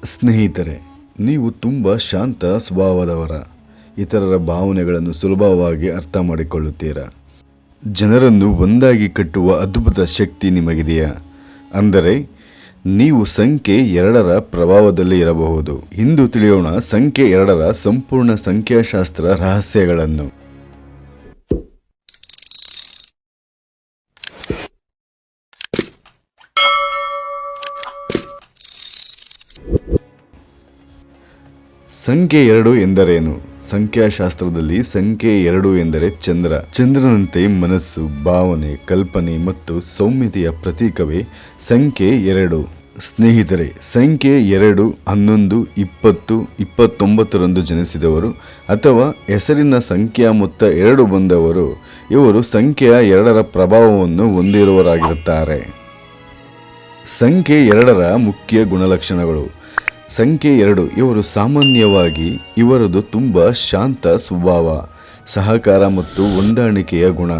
ಸ್ನೇಹಿತರೆ, ನೀವು ತುಂಬ ಶಾಂತ ಸ್ವಭಾವದವರ. ಇತರರ ಭಾವನೆಗಳನ್ನು ಸುಲಭವಾಗಿ ಅರ್ಥ ಮಾಡಿಕೊಳ್ಳುತ್ತೀರಾ. ಜನರನ್ನು ಒಂದಾಗಿ ಕಟ್ಟುವ ಅದ್ಭುತ ಶಕ್ತಿ ನಿಮಗಿದೆಯಾ? ಅಂದರೆ ನೀವು ಸಂಖ್ಯೆ 2ರ ಪ್ರಭಾವದಲ್ಲಿ ಇರಬಹುದು. ಇಂದು ತಿಳಿಯೋಣ ಸಂಖ್ಯೆ 2ರ ಸಂಪೂರ್ಣ ಸಂಖ್ಯಾಶಾಸ್ತ್ರ ರಹಸ್ಯಗಳನ್ನು. ಸಂಖ್ಯೆ 2 ಎಂದರೇನು? ಸಂಖ್ಯಾಶಾಸ್ತ್ರದಲ್ಲಿ ಸಂಖ್ಯೆ 2 ಎಂದರೆ ಚಂದ್ರನಂತೆ ಮನಸ್ಸು, ಭಾವನೆ, ಕಲ್ಪನೆ ಮತ್ತು ಸೌಮ್ಯತೆಯ ಪ್ರತೀಕವೇ ಸಂಖ್ಯೆ 2. ಸ್ನೇಹಿತರೆ, ಸಂಖ್ಯೆ 2, 11, 20, 29ರಂದು ಜನಿಸಿದವರು ಅಥವಾ ಹೆಸರಿನ ಸಂಖ್ಯಾ ಮೊತ್ತ 2 ಬಂದವರು ಇವರು ಸಂಖ್ಯೆಯ 2ರ ಪ್ರಭಾವವನ್ನು ಹೊಂದಿರುವವರಾಗಿರುತ್ತಾರೆ. ಸಂಖ್ಯೆ 2ರ ಮುಖ್ಯ ಗುಣಲಕ್ಷಣಗಳು. ಸಂಖ್ಯೆ 2 ಇವರು ಸಾಮಾನ್ಯವಾಗಿ ಇವರದು ತುಂಬ ಶಾಂತ ಸ್ವಭಾವ, ಸಹಕಾರ ಮತ್ತು ಹೊಂದಾಣಿಕೆಯ ಗುಣ,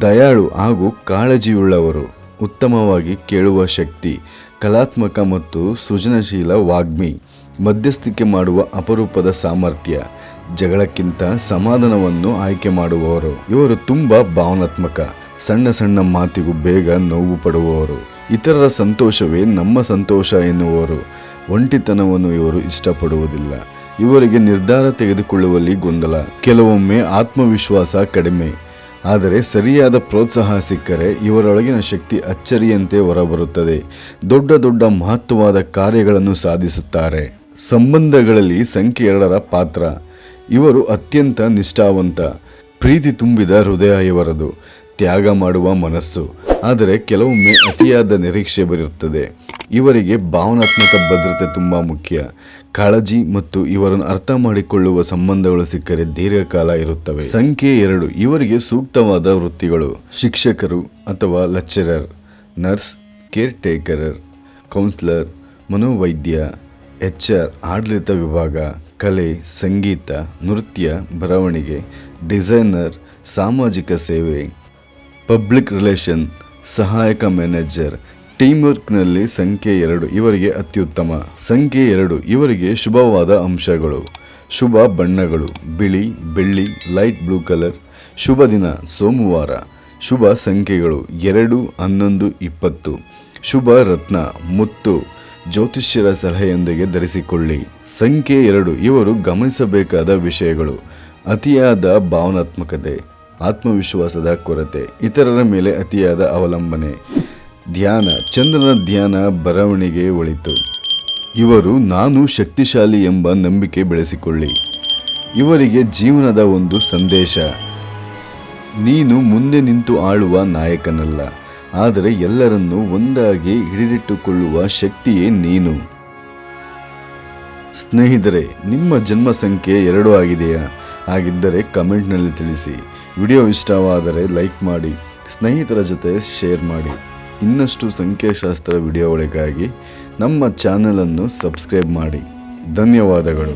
ದಯಾಳು ಹಾಗೂ ಕಾಳಜಿಯುಳ್ಳವರು, ಉತ್ತಮವಾಗಿ ಕೇಳುವ ಶಕ್ತಿ, ಕಲಾತ್ಮಕ ಮತ್ತು ಸೃಜನಶೀಲ ವಾಗ್ಮಿ, ಮಧ್ಯಸ್ಥಿಕೆ ಮಾಡುವ ಅಪರೂಪದ ಸಾಮರ್ಥ್ಯ, ಜಗಳಕ್ಕಿಂತ ಸಮಾಧಾನವನ್ನು ಆಯ್ಕೆ ಮಾಡುವವರು. ಇವರು ತುಂಬ ಭಾವನಾತ್ಮಕ, ಸಣ್ಣ ಮಾತಿಗೂ ಬೇಗ ನೋವು ಪಡುವವರು, ಇತರರ ಸಂತೋಷವೇ ನಮ್ಮ ಸಂತೋಷ ಎನ್ನುವರು. ಒಂಟಿತನವನ್ನು ಇವರು ಇಷ್ಟಪಡುವುದಿಲ್ಲ. ಇವರಿಗೆ ನಿರ್ಧಾರ ತೆಗೆದುಕೊಳ್ಳುವಲ್ಲಿ ಗೊಂದಲ, ಕೆಲವೊಮ್ಮೆ ಆತ್ಮವಿಶ್ವಾಸ ಕಡಿಮೆ. ಆದರೆ ಸರಿಯಾದ ಪ್ರೋತ್ಸಾಹ ಸಿಕ್ಕರೆ ಇವರೊಳಗಿನ ಶಕ್ತಿ ಅಚ್ಚರಿಯಂತೆ ಹೊರಬರುತ್ತದೆ. ದೊಡ್ಡ ಮಹತ್ವವಾದ ಕಾರ್ಯಗಳನ್ನು ಸಾಧಿಸುತ್ತಾರೆ. ಸಂಬಂಧಗಳಲ್ಲಿ ಸಂಖ್ಯೆ 2ರ ಪಾತ್ರ. ಇವರು ಅತ್ಯಂತ ನಿಷ್ಠಾವಂತ, ಪ್ರೀತಿ ತುಂಬಿದ ಹೃದಯ ಇವರದು, ತ್ಯಾಗ ಮಾಡುವ ಮನಸ್ಸು. ಆದರೆ ಕೆಲವೊಮ್ಮೆ ಅತಿಯಾದ ನಿರೀಕ್ಷೆ ಬರುತ್ತದೆ. ಇವರಿಗೆ ಭಾವನಾತ್ಮಕ ಭದ್ರತೆ ತುಂಬ ಮುಖ್ಯ, ಕಾಳಜಿ ಮತ್ತು ಇವರನ್ನು ಅರ್ಥ ಮಾಡಿಕೊಳ್ಳುವ ಸಂಬಂಧಗಳು ಸಿಕ್ಕರೆ ದೀರ್ಘಕಾಲ ಇರುತ್ತವೆ. ಸಂಖ್ಯೆ 2 ಇವರಿಗೆ ಸೂಕ್ತವಾದ ವೃತ್ತಿಗಳು: ಶಿಕ್ಷಕರು ಅಥವಾ lecturer, nurse, caretaker, counsellor, ಮನೋವೈದ್ಯ, HR, ಆಡಳಿತ ವಿಭಾಗ, ಕಲೆ, ಸಂಗೀತ, ನೃತ್ಯ, ಬರವಣಿಗೆ, ಡಿಸೈನರ್, ಸಾಮಾಜಿಕ ಸೇವೆ, ಪಬ್ಲಿಕ್ ರಿಲೇಷನ್, ಸಹಾಯಕ ಮ್ಯಾನೇಜರ್. ಟೀಮ್ ವರ್ಕ್ನಲ್ಲಿ ಸಂಖ್ಯೆ 2 ಇವರಿಗೆ ಅತ್ಯುತ್ತಮ. ಸಂಖ್ಯೆ 2 ಇವರಿಗೆ ಶುಭವಾದ ಅಂಶಗಳು: ಶುಭ ಬಣ್ಣಗಳು ಬಿಳಿ, ಬೆಳ್ಳಿ, ಲೈಟ್ ಬ್ಲೂ ಕಲರ್. ಶುಭ ದಿನ ಸೋಮವಾರ. ಶುಭ ಸಂಖ್ಯೆಗಳು 2, 11, 20. ಶುಭ ರತ್ನ ಮುತ್ತು, ಜ್ಯೋತಿಷ್ಯರ ಸಲಹೆಯೊಂದಿಗೆ ಧರಿಸಿಕೊಳ್ಳಿ. ಸಂಖ್ಯೆ 2 ಇವರು ಗಮನಿಸಬೇಕಾದ ವಿಷಯಗಳು: ಅತಿಯಾದ ಭಾವನಾತ್ಮಕತೆ, ಆತ್ಮವಿಶ್ವಾಸದ ಕೊರತೆ, ಇತರರ ಮೇಲೆ ಅತಿಯಾದ ಅವಲಂಬನೆ. ಧ್ಯಾನ, ಚಂದ್ರನ ಧ್ಯಾನ, ಬರವಣಿಗೆ ಒಳಿತು. ಇವರು ನಾನು ಶಕ್ತಿಶಾಲಿ ಎಂಬ ನಂಬಿಕೆ ಬೆಳೆಸಿಕೊಳ್ಳಿ. ಇವರಿಗೆ ಜೀವನದ ಒಂದು ಸಂದೇಶ: ನೀನು ಮುಂದೆ ನಿಂತು ಆಳುವ ನಾಯಕನಲ್ಲ, ಆದರೆ ಎಲ್ಲರನ್ನೂ ಒಂದಾಗಿ ಹಿಡಿದಿಟ್ಟುಕೊಳ್ಳುವ ಶಕ್ತಿಯೇ ನೀನು. ಸ್ನೇಹಿತರೆ, ನಿಮ್ಮ ಜನ್ಮ ಸಂಖ್ಯೆ 2 ಆಗಿದೆಯಾ? ಹಾಗಿದ್ದರೆ ಕಮೆಂಟ್ನಲ್ಲಿ ತಿಳಿಸಿ. ವಿಡಿಯೋ ಇಷ್ಟವಾದರೆ ಲೈಕ್ ಮಾಡಿ, ಸ್ನೇಹಿತರ ಜೊತೆ ಶೇರ್ ಮಾಡಿ. ಇನ್ನಷ್ಟು ಸಂಖ್ಯಾಶಾಸ್ತ್ರ ವಿಡಿಯೋಗಳಿಗಾಗಿ ನಮ್ಮ ಚಾನಲನ್ನು ಸಬ್ಸ್ಕ್ರೈಬ್ ಮಾಡಿ. ಧನ್ಯವಾದಗಳು.